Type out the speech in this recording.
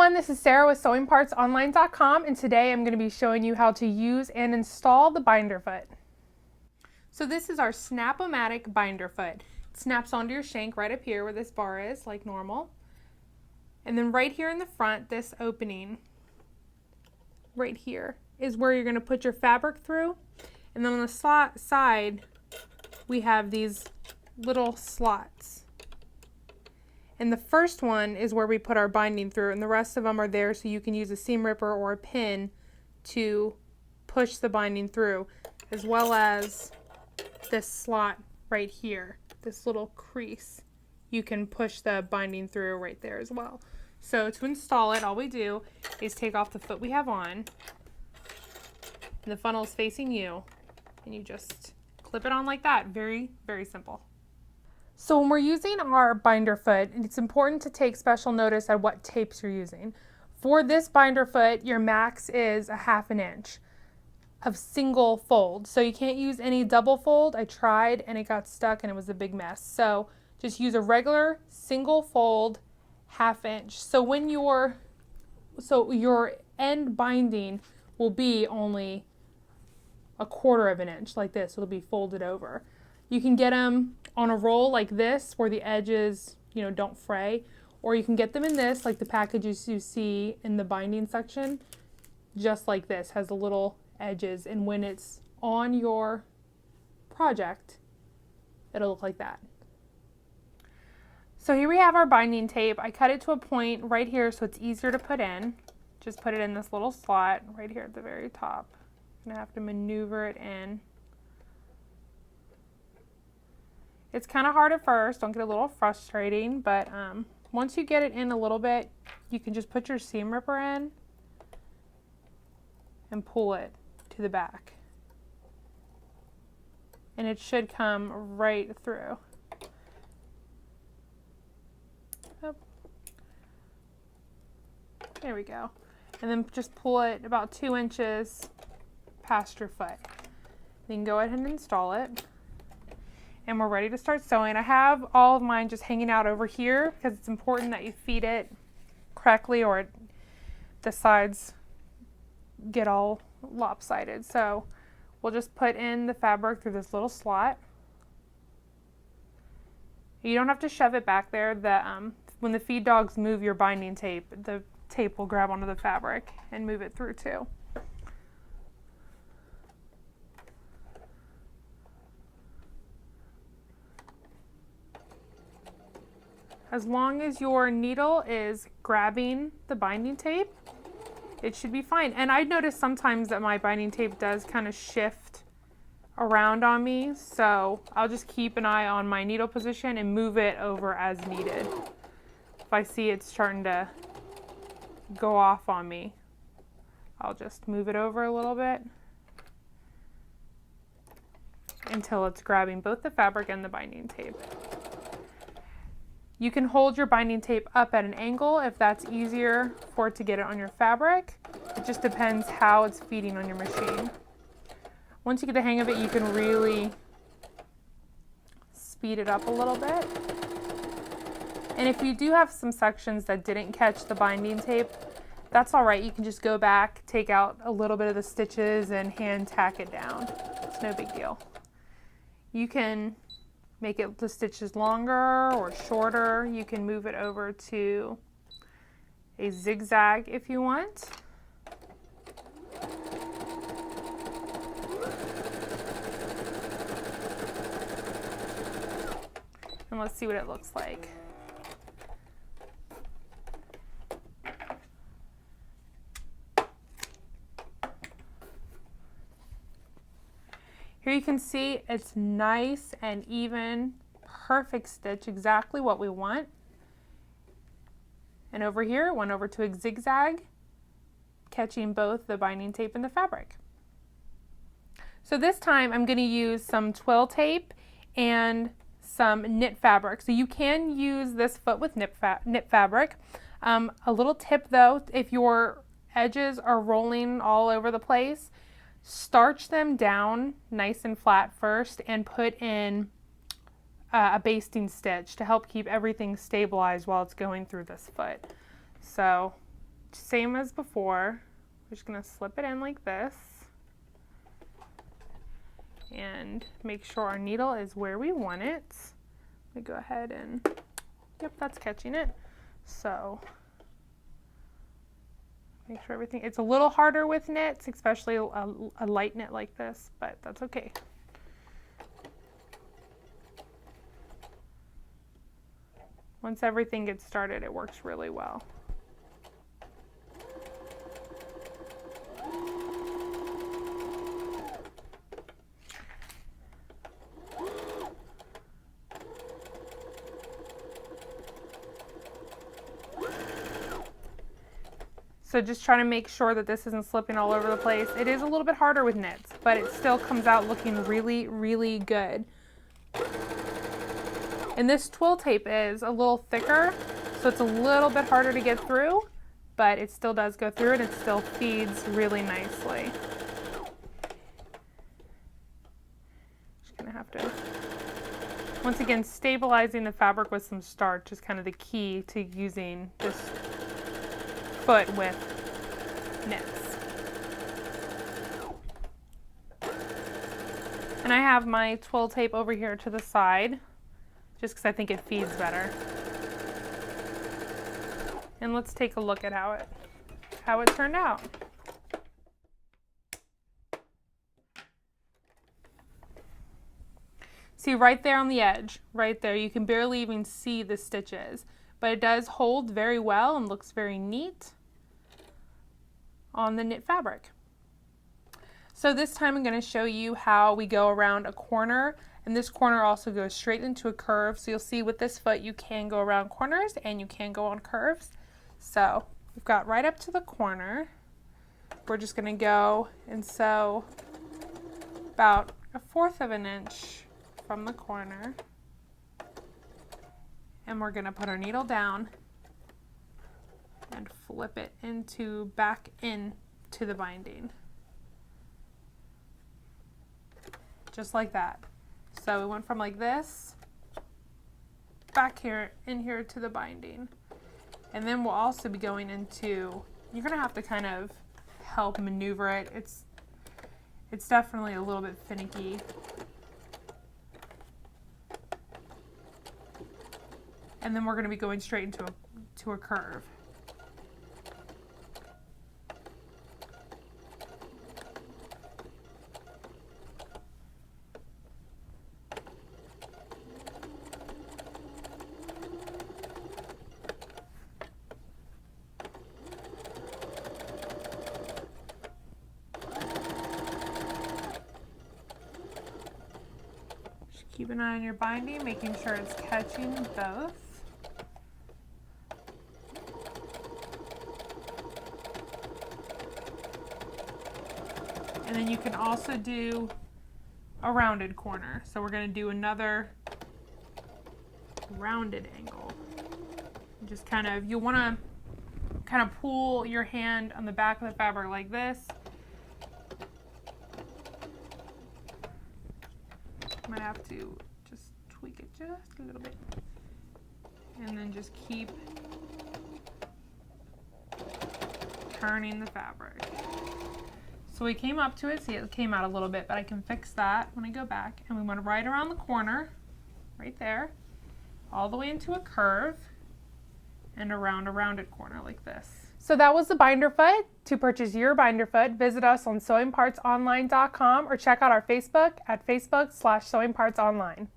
everyone, this is Sarah with sewingpartsonline.com, and today I'm going to be showing you how to use and install the binder foot. So this is our Snap-O-Matic binder foot. It snaps onto your shank right up here where this bar is, like normal. And then right here in the front, this opening right here is where you're going to put your fabric through. And then on the side, we have these little slots. And the first one is where we put our binding through, and the rest of them are there so you can use a seam ripper or a pin to push the binding through, as well as this slot right here, this little crease. You can push the binding through right there as well. So to install it, all we do is take off the foot we have on, and the funnel is facing you, and you just clip it on like that. Very, very simple. So when we're using our binder foot, it's important to take special notice at what tapes you're using. For this binder foot, your max is 1/2 inch of single fold. So you can't use any double fold. I tried and it got stuck and it was a big mess. So just use a regular single fold 1/2 inch. So when your end binding will be only 1/4 inch like this. It'll be folded over. You can get them on a roll like this where the edges, don't fray, or you can get them in this like the packages you see in the binding section, just like this, has the little edges, and when it's on your project, it'll look like that. So here we have our binding tape. I cut it to a point right here so it's easier to put in. Just put it in this little slot right here at the very top. I'm gonna have to maneuver it in. It's kind of hard at first, don't get a little frustrating, but once you get it in a little bit, you can just put your seam ripper in and pull it to the back. And it should come right through. Oh. There we go. And then just pull it about 2 inches past your foot. Then go ahead and install it. And we're ready to start sewing. I have all of mine just hanging out over here because it's important that you feed it correctly or the sides get all lopsided. So we'll just put in the fabric through this little slot. You don't have to shove it back there. When the feed dogs move your binding tape, the tape will grab onto the fabric and move it through too. As long as your needle is grabbing the binding tape, it should be fine. And I noticed sometimes that my binding tape does kind of shift around on me, so I'll just keep an eye on my needle position and move it over as needed. If I see it's starting to go off on me, I'll just move it over a little bit until it's grabbing both the fabric and the binding tape. You can hold your binding tape up at an angle if that's easier for it to get it on your fabric. It just depends how it's feeding on your machine. Once you get the hang of it, you can really speed it up a little bit. And if you do have some sections that didn't catch the binding tape, that's all right. You can just go back, take out a little bit of the stitches and hand tack it down. It's no big deal. You can make it the stitches longer or shorter. You can move it over to a zigzag if you want. And let's see what it looks like. Here you can see it's nice and even, perfect stitch, exactly what we want. And over here, it went over to a zigzag, catching both the binding tape and the fabric. So this time I'm going to use some twill tape and some knit fabric. So you can use this foot with knit fabric. A little tip though, if your edges are rolling all over the place, starch them down nice and flat first and put in a basting stitch to help keep everything stabilized while it's going through this foot. So same as before. We're just going to slip it in like this and make sure our needle is where we want it. Let me go ahead and, yep, that's catching it. So make sure everything, it's a little harder with knits, especially a light knit like this, but that's okay. Once everything gets started, it works really well. So just trying to make sure that this isn't slipping all over the place. It is a little bit harder with knits, but it still comes out looking really, really good. And this twill tape is a little thicker, so it's a little bit harder to get through, but it still does go through and it still feeds really nicely. Just gonna have to, once again, stabilizing the fabric with some starch is kind of the key to using this foot with knits. And I have my twill tape over here to the side, just because I think it feeds better. And let's take a look at how it turned out. See right there on the edge, right there, you can barely even see the stitches, but it does hold very well and looks very neat on the knit fabric. So this time I'm going to show you how we go around a corner, and this corner also goes straight into a curve. So you'll see with this foot you can go around corners and you can go on curves. So we've got right up to the corner. We're just going to go and sew about 1/4 of an inch from the corner, and we're going to put our needle down and flip it back into the binding. Just like that. So we went from like this back here in here to the binding. And then we'll also be going into, you're gonna have to kind of help maneuver it. It's definitely a little bit finicky. And then we're gonna be going straight into a curve. Keep an eye on your binding, making sure it's catching both. And then you can also do a rounded corner. So we're going to do another rounded angle. Just kind of, you want to kind of pull your hand on the back of the fabric like this. Might have to just tweak it just a little bit, and then just keep turning the fabric. So we came up to it, see it came out a little bit, but I can fix that when I go back. And we want to right around the corner, right there, all the way into a curve and around a rounded corner like this. So that was the binder foot. To purchase your binder foot, visit us on sewingpartsonline.com or check out our Facebook at facebook.com/sewingpartsonline.